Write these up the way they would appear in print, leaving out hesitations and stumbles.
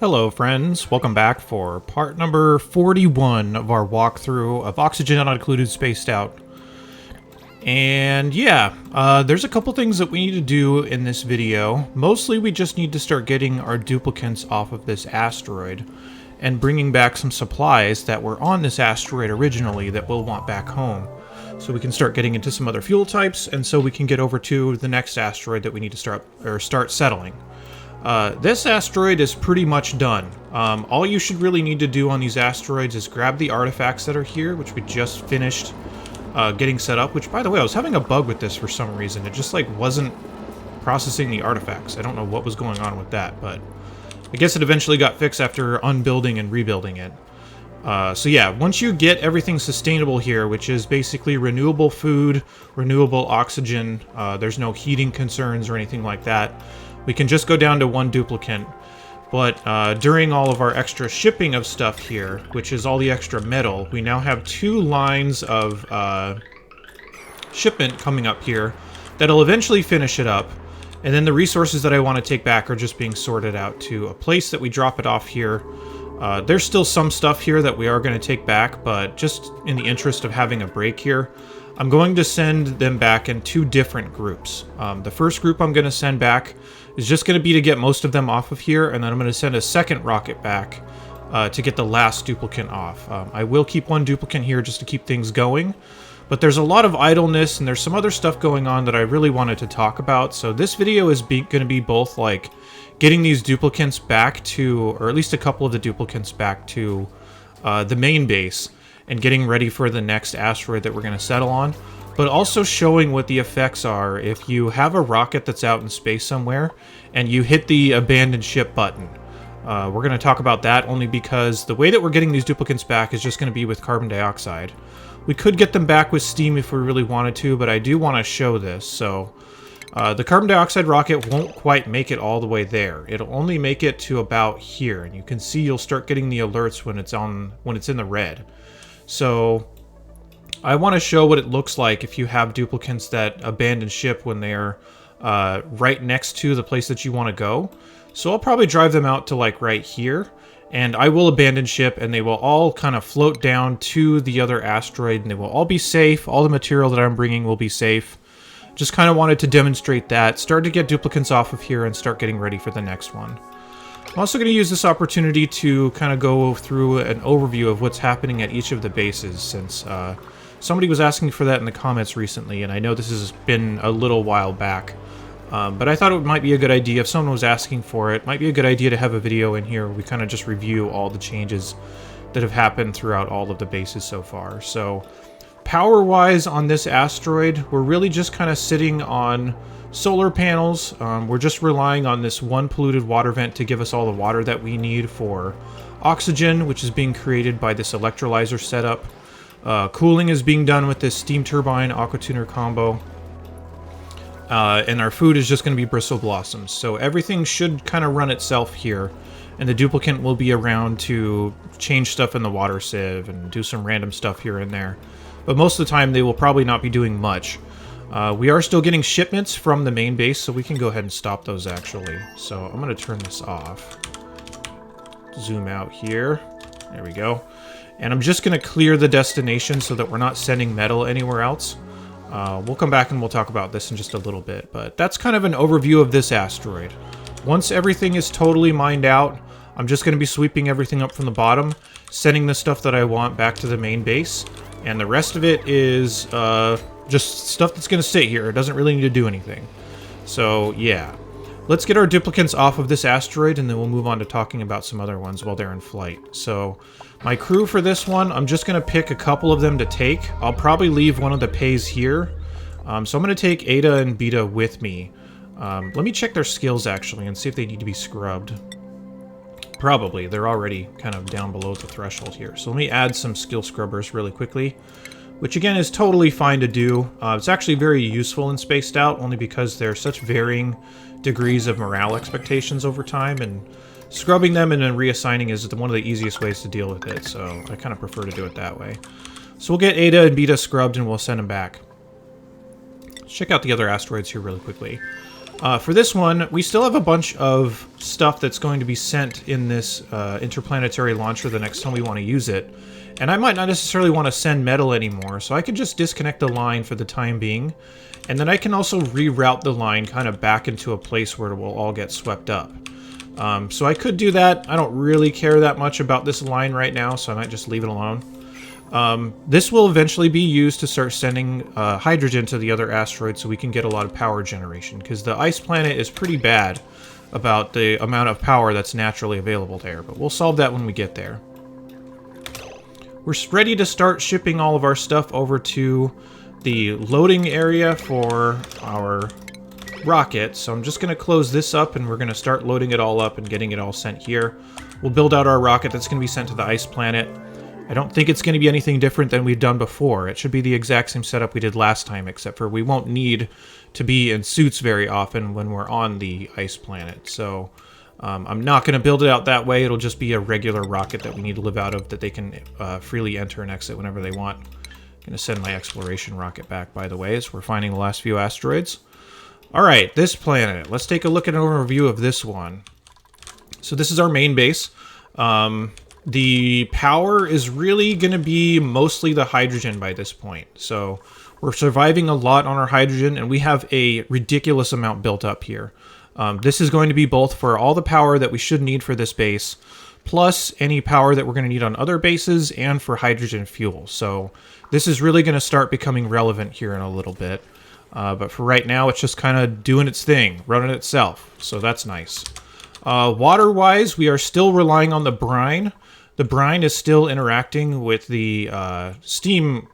Hello friends, welcome back for part number 41 of our walkthrough of Oxygen Not Included Spaced Out. And yeah, there's a couple things that we need to do in this video. Mostly we just need to start getting our duplicants off of this asteroid and bringing back some supplies that were on this asteroid originally that we'll want back home. So we can start getting into some other fuel types, and so we can get over to the next asteroid that we need to start settling. This asteroid is pretty much done. All you should really need to do on these asteroids is grab the artifacts that are here, which we just finished getting set up, which, by the way, I was having a bug with this for some reason. It just, like, wasn't processing the artifacts. I don't know what was going on with that, but I guess it eventually got fixed after unbuilding and rebuilding it. So yeah, once you get everything sustainable here, which is basically renewable food, renewable oxygen, there's no heating concerns or anything like that, we can just go down to one duplicant. But during all of our extra shipping of stuff here, which is all the extra metal, we now have 2 lines of shipment coming up here that'll eventually finish it up. And then the resources that I want to take back are just being sorted out to a place that we drop it off here. There's still some stuff here that we are going to take back, but just in the interest of having a break here, I'm going to send them back in 2 different groups. The first group I'm going to send back is just going to be to get most of them off of here, and then I'm going to send a second rocket back to get the last duplicant off. I will keep one duplicant here just to keep things going, but there's a lot of idleness, and there's some other stuff going on that I really wanted to talk about, so this video is going to be both, like, getting these duplicants back to, or at least a couple of the duplicants back to the main base, and getting ready for the next asteroid that we're going to settle on, but also showing what the effects are if you have a rocket that's out in space somewhere and you hit the abandoned ship button. We're going to talk about that only because the way that we're getting these duplicants back is just going to be with carbon dioxide. We could get them back with steam if we really wanted to, but I do want to show this. So the carbon dioxide rocket won't quite make it all the way there. It'll only make it to about here, and you can see you'll start getting the alerts when it's in the red. So I want to show what it looks like if you have duplicants that abandon ship when they're right next to the place that you want to go. So I'll probably drive them out to, like, right here, and I will abandon ship, and they will all kind of float down to the other asteroid, and they will all be safe. All the material that I'm bringing will be safe. Just kind of wanted to demonstrate that, start to get duplicants off of here, and start getting ready for the next one. I'm also going to use this opportunity to kind of go through an overview of what's happening at each of the bases, since somebody was asking for that in the comments recently, and I know this has been a little while back. But I thought it might be a good idea, if someone was asking for it, might be a good idea to have a video in here where we kind of just review all the changes that have happened throughout all of the bases so far. So, power-wise on this asteroid, we're really just kind of sitting on solar panels. We're just relying on this one polluted water vent to give us all the water that we need for oxygen, which is being created by this electrolyzer setup. Cooling is being done with this steam turbine aqua tuner combo. And our food is just going to be bristle blossoms. So everything should kind of run itself here. And the duplicant will be around to change stuff in the water sieve and do some random stuff here and there. But most of the time they will probably not be doing much. We are still getting shipments from the main base, so we can go ahead and stop those actually. So I'm going to turn this off. Zoom out here. There we go. And I'm just going to clear the destination so that we're not sending metal anywhere else. We'll come back and we'll talk about this in just a little bit, but that's kind of an overview of this asteroid. Once everything is totally mined out, I'm just going to be sweeping everything up from the bottom, sending the stuff that I want back to the main base, and the rest of it is just stuff that's going to sit here. It doesn't really need to do anything. So, yeah. Let's get our duplicants off of this asteroid, and then we'll move on to talking about some other ones while they're in flight. So, my crew for this one, I'm just going to pick a couple of them to take. I'll probably leave one of the pays here. So I'm going to take Ada and Beta with me. Let me check their skills, actually, and see if they need to be scrubbed. Probably. They're already kind of down below the threshold here. So let me add some skill scrubbers really quickly, which, again, is totally fine to do. It's actually very useful in Spaced Out, only because there's such varying degrees of morale expectations over time, and scrubbing them and then reassigning is one of the easiest ways to deal with it, so I kind of prefer to do it that way. So we'll get Ada and Beta scrubbed and we'll send them back. Let's check out the other asteroids here really quickly. For this one, we still have a bunch of stuff that's going to be sent in this interplanetary launcher the next time we want to use it. And I might not necessarily want to send metal anymore, so I could just disconnect the line for the time being. And then I can also reroute the line kind of back into a place where it will all get swept up. So I could do that. I don't really care that much about this line right now, so I might just leave it alone. This will eventually be used to start sending hydrogen to the other asteroids so we can get a lot of power generation, because the ice planet is pretty bad about the amount of power that's naturally available there, but we'll solve that when we get there. We're ready to start shipping all of our stuff over to the loading area for our rocket, so I'm just going to close this up and we're going to start loading it all up and getting it all sent here. We'll build out our rocket that's going to be sent to the ice planet. I don't think it's going to be anything different than we've done before. It should be the exact same setup we did last time, except for we won't need to be in suits very often when we're on the ice planet. So I'm not going to build it out that way. It'll just be a regular rocket that we need to live out of that they can freely enter and exit whenever they want. I'm going to send my exploration rocket back, by the way, as we're finding the last few asteroids. Alright, this planet. Let's take a look at an overview of this one. So this is our main base. The power is really going to be mostly the hydrogen by this point. So we're surviving a lot on our hydrogen, and we have a ridiculous amount built up here. This is going to be both for all the power that we should need for this base, plus any power that we're going to need on other bases, and for hydrogen fuel. So this is really going to start becoming relevant here in a little bit. But for right now, it's just kind of doing its thing, running itself. So that's nice. Water-wise, we are still relying on the brine. The brine is still interacting with the steam,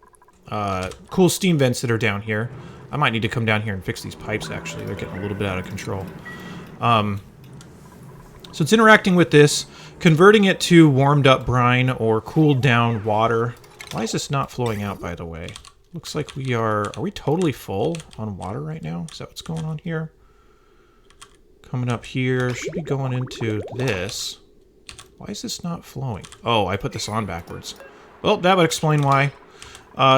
cool steam vents that are down here. I might need to come down here and fix these pipes, actually. They're getting a little bit out of control. So it's interacting with this, converting it to warmed up brine or cooled down water. Why is this not flowing out, by the way? Looks like we are we totally full on water right now? Is that what's going on here? Coming up here, should be going into this. Why is this not flowing? Oh, I put this on backwards. Well, that would explain why.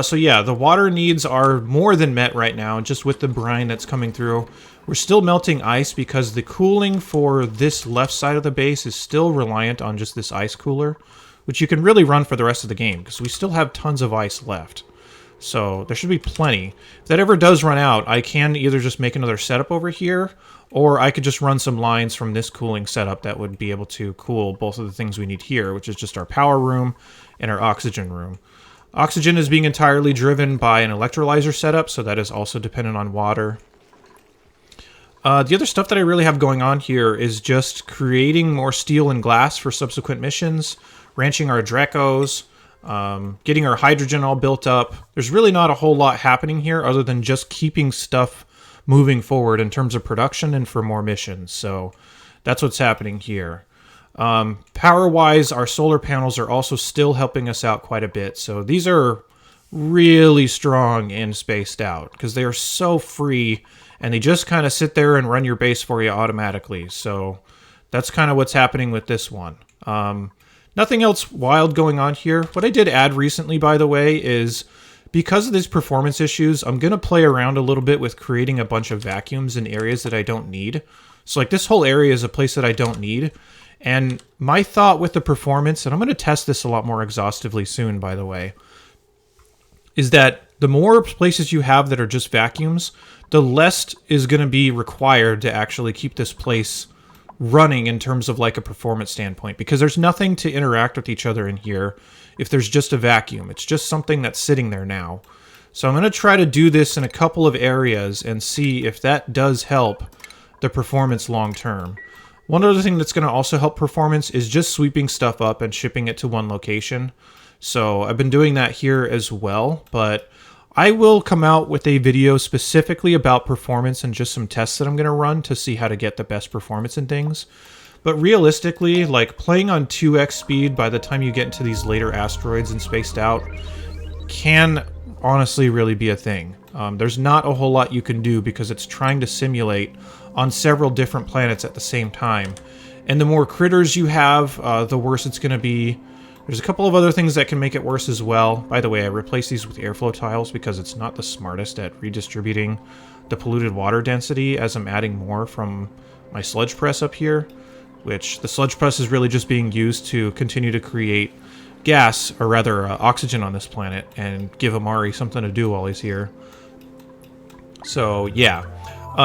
So yeah, the water needs are more than met right now, just with the brine that's coming through. We're still melting ice because the cooling for this left side of the base is still reliant on just this ice cooler, which you can really run for the rest of the game, because we still have tons of ice left. So there should be plenty. If that ever does run out, I can either just make another setup over here, or I could just run some lines from this cooling setup that would be able to cool both of the things we need here, which is just our power room and our oxygen room. Oxygen is being entirely driven by an electrolyzer setup, so that is also dependent on water. The other stuff that I really have going on here is just creating more steel and glass for subsequent missions, ranching our Dracos, getting our hydrogen all built up. There's really not a whole lot happening here other than just keeping stuff moving forward in terms of production and for more missions. So that's what's happening here. Power-wise, our solar panels are also still helping us out quite a bit. So these are really strong and spaced out because they are so free and they just kind of sit there and run your base for you automatically. So that's kind of what's happening with this one. Nothing else wild going on here. What I did add recently, by the way, is because of these performance issues, I'm going to play around a little bit with creating a bunch of vacuums in areas that I don't need. So like this whole area is a place that I don't need. And my thought with the performance, and I'm going to test this a lot more exhaustively soon, by the way, is that the more places you have that are just vacuums, the less is going to be required to actually keep this place running in terms of like a performance standpoint, because there's nothing to interact with each other in here if there's just a vacuum. It's just something that's sitting there now. So I'm going to try to do this in a couple of areas and see if that does help the performance long term. One other thing that's going to also help performance is just sweeping stuff up and shipping it to one location. So I've been doing that here as well, but I will come out with a video specifically about performance and just some tests that I'm going to run to see how to get the best performance and things. But realistically, like playing on 2x speed by the time you get into these later asteroids and spaced out can honestly really be a thing. There's not a whole lot you can do because it's trying to simulate on several different planets at the same time. And the more critters you have, the worse it's going to be. There's a couple of other things that can make it worse as well. By the way, I replaced these with airflow tiles because it's not the smartest at redistributing the polluted water density as I'm adding more from my sludge press up here, which the sludge press is really just being used to continue to create gas, or rather oxygen on this planet, and give Amari something to do while he's here. So, yeah.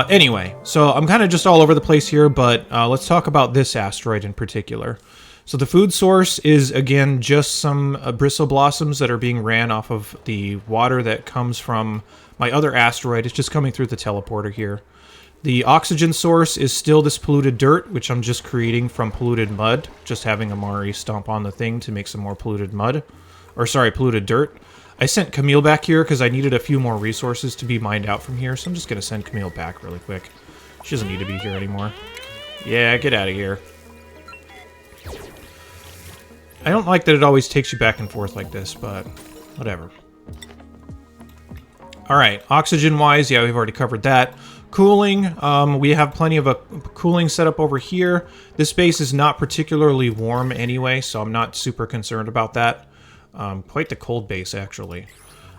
Anyway, so I'm kind of just all over the place here, but let's talk about this asteroid in particular. So the food source is, again, just some bristle blossoms that are being ran off of the water that comes from my other asteroid. It's just coming through the teleporter here. The oxygen source is still this polluted dirt, which I'm just creating from polluted mud, just having Amari stomp on the thing to make some more polluted mud. Or, sorry, polluted dirt. I sent Camille back here because I needed a few more resources to be mined out from here, so I'm just going to send Camille back really quick. She doesn't need to be here anymore. Yeah, get out of here. I don't like that it always takes you back and forth like this, but whatever. Alright, oxygen-wise, yeah, we've already covered that. Cooling, we have plenty of a cooling setup over here. This base is not particularly warm anyway, so I'm not super concerned about that. Quite the cold base, actually.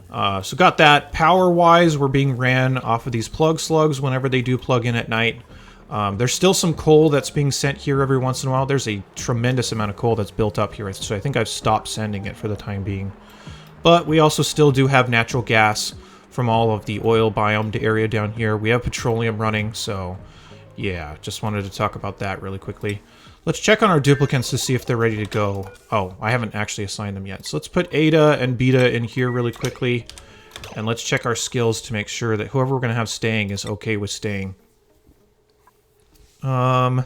So got that. Power-wise, we're being ran off of these plug slugs whenever they do plug in at night. There's still some coal that's being sent here every once in a while. There's a tremendous amount of coal that's built up here, so I think I've stopped sending it for the time being. But we also still do have natural gas from all of the oil biomed area down here. We have petroleum running, so yeah, just wanted to talk about that really quickly. Let's check on our duplicants to see if they're ready to go. Oh, I haven't actually assigned them yet. So let's put Ada and Beta in here really quickly, and let's check our skills to make sure that whoever we're going to have staying is okay with staying. I'm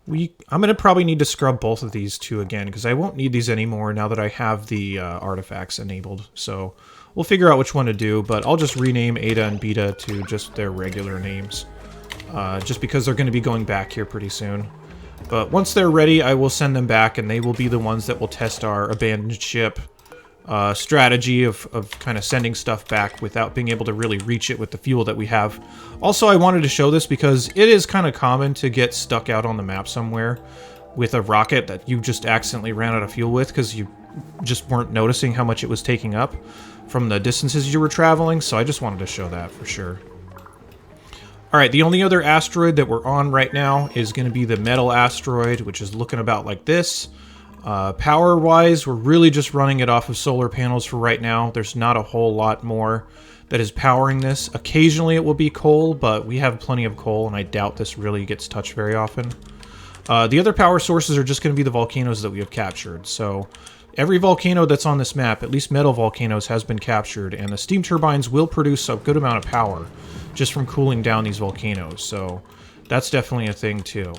going to probably need to scrub both of these two again, because I won't need these anymore now that I have the artifacts enabled. So we'll figure out which one to do, but I'll just rename Ada and Beta to just their regular names, just because they're going to be going back here pretty soon. But once they're ready, I will send them back, and they will be the ones that will test our abandoned ship strategy of kind of sending stuff back without being able to really reach it with the fuel that we have. Also, I wanted to show this because it is kind of common to get stuck out on the map somewhere with a rocket that you just accidentally ran out of fuel with because you just weren't noticing how much it was taking up from the distances you were traveling, so I just wanted to show that for sure. Alright, the only other asteroid that we're on right now is going to be the metal asteroid, which is looking about like this. Power-wise, we're really just running it off of solar panels for right now. There's not a whole lot more that is powering this. Occasionally it will be coal, but we have plenty of coal, and I doubt this really gets touched very often. The other power sources are just going to be the volcanoes that we have captured. So every volcano that's on this map, at least metal volcanoes, has been captured, and the steam turbines will produce a good amount of power just from cooling down these volcanoes. So that's definitely a thing too.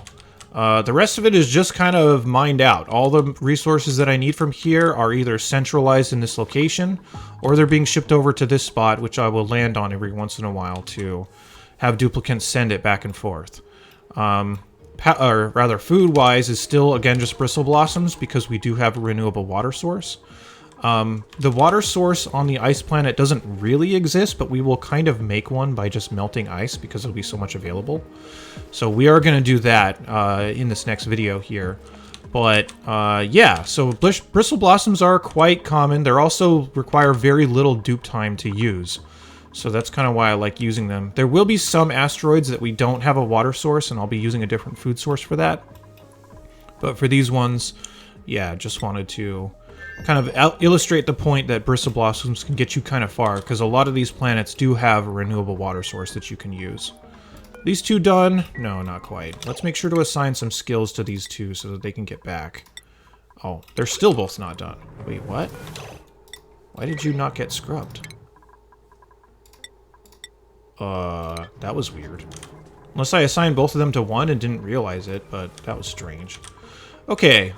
The rest of it is just kind of mined out. All the resources that I need from here are either centralized in this location, or they're being shipped over to this spot, which I will land on every once in a while to have duplicants send it back and forth. Or rather, food-wise is still, again, just bristle blossoms, because we do have a renewable water source. The water source on the ice planet doesn't really exist, but we will kind of make one by just melting ice because there'll be so much available. So we are going to do that in this next video here. But yeah, so bristle blossoms are quite common. They also require very little dupe time to use. So that's kind of why I like using them. There will be some asteroids that we don't have a water source, and I'll be using a different food source for that. But for these ones, yeah, just wanted to kind of illustrate the point that bristle blossoms can get you kind of far, because a lot of these planets do have a renewable water source that you can use. These two done? No, not quite. Let's make sure to assign some skills to these two so that they can get back. Oh, they're still both not done. Wait, what? Why did you not get scrubbed? That was weird. Unless I assigned both of them to one and didn't realize it, but that was strange. Okay,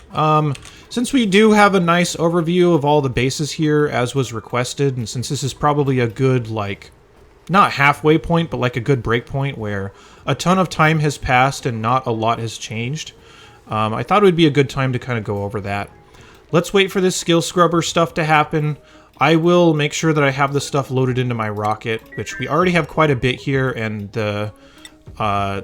since we do have a nice overview of all the bases here as was requested, and since this is probably a good, like, not halfway point, but like a good break point where a ton of time has passed and not a lot has changed, I thought it would be a good time to kind of go over that. Let's wait for this skill scrubber stuff to happen. I will make sure that I have the stuff loaded into my rocket, which we already have quite a bit here, and the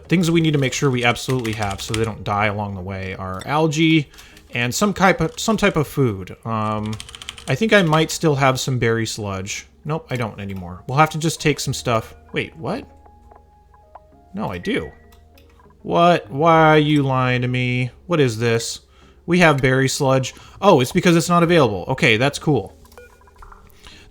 things that we need to make sure we absolutely have so they don't die along the way are algae and some type of food. I think I might still have some berry sludge. Nope, I don't anymore. We'll have to just take some stuff. Wait, what? No, I do. What? Why are you lying to me? What is this? We have berry sludge. Oh, it's because it's not available. Okay, that's cool.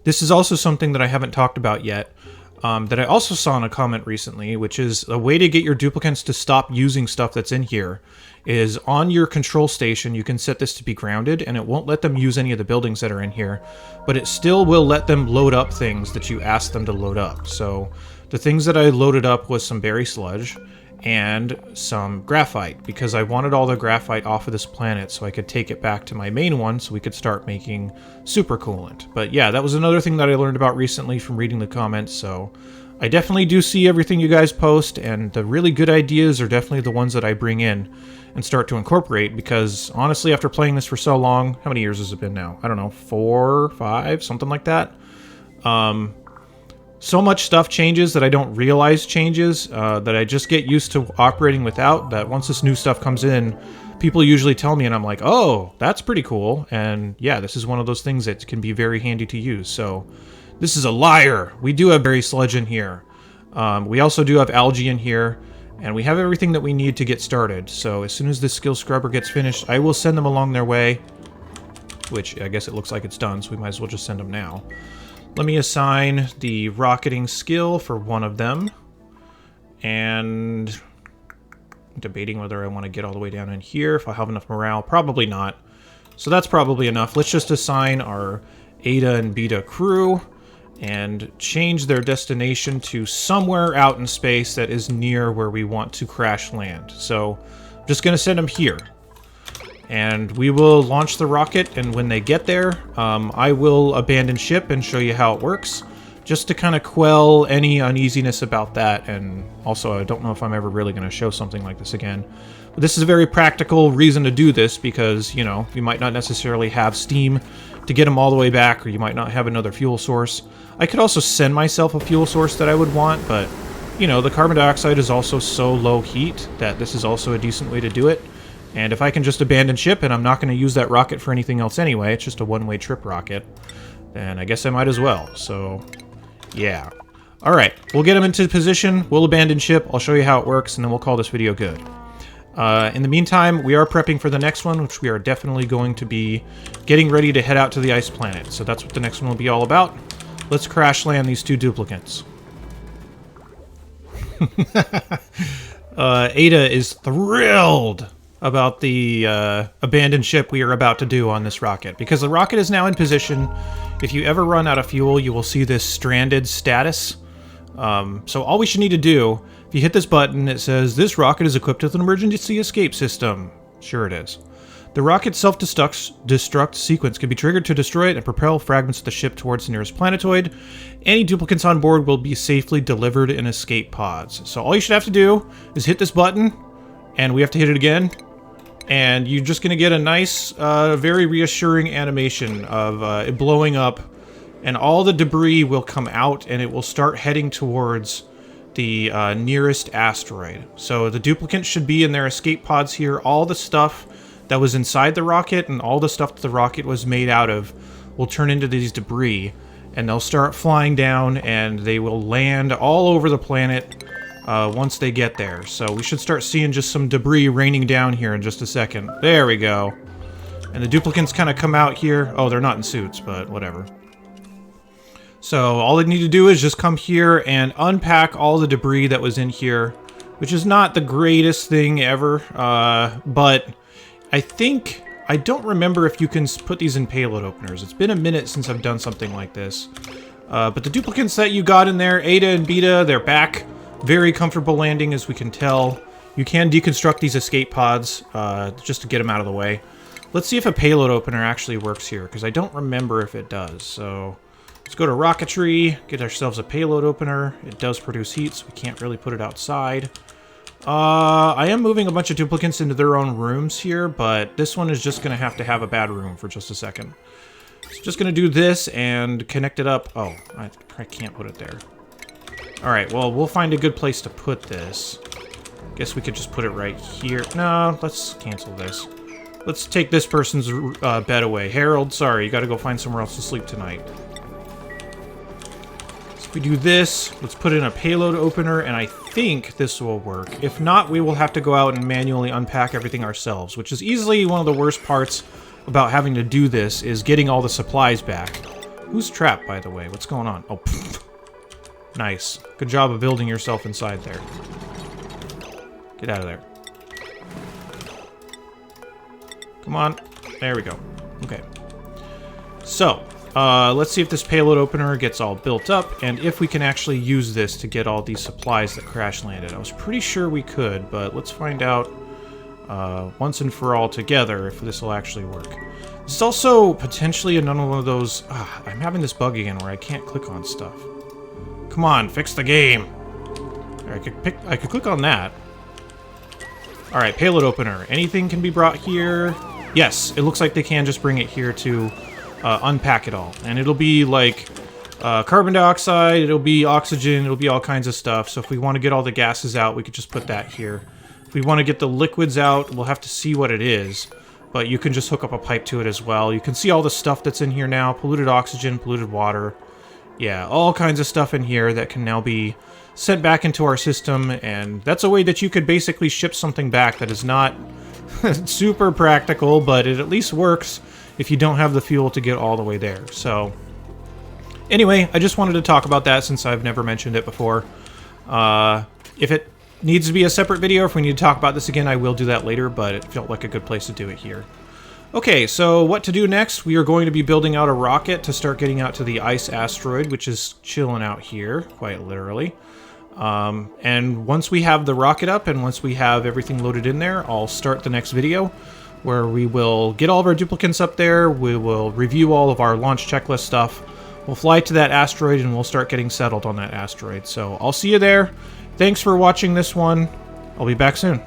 This is also something that I haven't talked about yet, that I also saw in a comment recently, which is a way to get your duplicants to stop using stuff that's in here is on your control station, you can set this to be grounded, and it won't let them use any of the buildings that are in here, but it still will let them load up things that you ask them to load up. So the things that I loaded up was some berry sludge and some graphite, because I wanted all the graphite off of this planet so I could take it back to my main one so we could start making super coolant. But yeah, that was another thing that I learned about recently from reading the comments, so I definitely do see everything you guys post, and the really good ideas are definitely the ones that I bring in and start to incorporate, because honestly, after playing this for so long, how many years has it been now? I don't know, 4, 5, something like that. So much stuff changes that I don't realize changes, that I just get used to operating without, that once this new stuff comes in, people usually tell me and I'm like, oh, that's pretty cool. And yeah, this is one of those things that can be very handy to use. So this is a liar. We do have berry sludge in here. We also do have algae in here, and we have everything that we need to get started. So as soon as this skill scrubber gets finished, I will send them along their way, which I guess it looks like it's done, so we might as well just send them now. Let me assign the rocketing skill for one of them, and I'm debating whether I want to get all the way down in here, if I have enough morale. Probably not. So that's probably enough. Let's just assign our Eta and Beta crew and change their destination to somewhere out in space that is near where we want to crash land. So I'm just going to send them here. And we will launch the rocket, and when they get there, I will abandon ship and show you how it works, just to kind of quell any uneasiness about that. And also, I don't know if I'm ever really going to show something like this again. But this is a very practical reason to do this, because, you know, you might not necessarily have steam to get them all the way back, or you might not have another fuel source. I could also send myself a fuel source that I would want, but, you know, the carbon dioxide is also so low heat that this is also a decent way to do it. And if I can just abandon ship, and I'm not going to use that rocket for anything else anyway, it's just a one-way trip rocket, then I guess I might as well. So, yeah. Alright, we'll get them into position, we'll abandon ship, I'll show you how it works, and then we'll call this video good. In the meantime, we are prepping for the next one, which we are definitely going to be getting ready to head out to the ice planet. So that's what the next one will be all about. Let's crash land these two duplicants. Ada is thrilled about the abandoned ship we are about to do on this rocket, because the rocket is now in position. If you ever run out of fuel, you will see this stranded status. So all we should need to do, if you hit this button, it says, this rocket is equipped with an emergency escape system. Sure it is. The rocket's self-destruct sequence can be triggered to destroy it and propel fragments of the ship towards the nearest planetoid. Any duplicates on board will be safely delivered in escape pods. So all you should have to do is hit this button, and we have to hit it again. And you're just going to get a nice, very reassuring animation of it blowing up, and all the debris will come out, and it will start heading towards the nearest asteroid. So the duplicants should be in their escape pods here. All the stuff that was inside the rocket and all the stuff that the rocket was made out of will turn into these debris, and they'll start flying down, and they will land all over the planet once they get there. So we should start seeing just some debris raining down here in just a second. There we go. And the duplicants kind of come out here. Oh, they're not in suits, but whatever. So all they need to do is just come here and unpack all the debris that was in here, which is not the greatest thing ever, but I don't remember if you can put these in payload openers. It's been a minute since I've done something like this. But the duplicants that you got in there, Eta and Beta, they're back. Very comfortable landing, as we can tell. You can deconstruct these escape pods just to get them out of the way. Let's see if a payload opener actually works here, because I don't remember if it does. So let's go to rocketry, get ourselves a payload opener. It does produce heat, so we can't really put it outside. I am moving a bunch of duplicants into their own rooms here, but this one is just going to have a bad room for just a second. So just going to do this and connect it up. Oh, I can't put it there. Alright, well, we'll find a good place to put this. Guess we could just put it right here. No, let's cancel this. Let's take this person's bed away. Harold, sorry, you gotta go find somewhere else to sleep tonight. So if we do this, let's put in a payload opener, and I think this will work. If not, we will have to go out and manually unpack everything ourselves, which is easily one of the worst parts about having to do this, is getting all the supplies back. Who's trapped, by the way? What's going on? Oh, pfft. Nice. Good job of building yourself inside there. Get out of there. Come on. There we go. Okay. So, let's see if this payload opener gets all built up, and if we can actually use this to get all these supplies that crash landed. I was pretty sure we could, but let's find out once and for all together if this will actually work. This is also potentially another one of those... I'm having this bug again where I can't click on stuff. Come on, fix the game! I could click on that. Alright, payload opener. Anything can be brought here. Yes, it looks like they can just bring it here to unpack it all. And it'll be like carbon dioxide, it'll be oxygen, it'll be all kinds of stuff. So if we want to get all the gases out, we could just put that here. If we want to get the liquids out, we'll have to see what it is. But you can just hook up a pipe to it as well. You can see all the stuff that's in here now. Polluted oxygen, polluted water. Yeah, all kinds of stuff in here that can now be sent back into our system, and that's a way that you could basically ship something back that is not super practical, but it at least works if you don't have the fuel to get all the way there. So, anyway, I just wanted to talk about that since I've never mentioned it before. If it needs to be a separate video, if we need to talk about this again, I will do that later, but it felt like a good place to do it here. Okay, so what to do next? We are going to be building out a rocket to start getting out to the ice asteroid, which is chilling out here, quite literally. And once we have the rocket up and once we have everything loaded in there, I'll start the next video where we will get all of our duplicants up there, we will review all of our launch checklist stuff, we'll fly to that asteroid, and we'll start getting settled on that asteroid. So I'll see you there. Thanks for watching this one. I'll be back soon.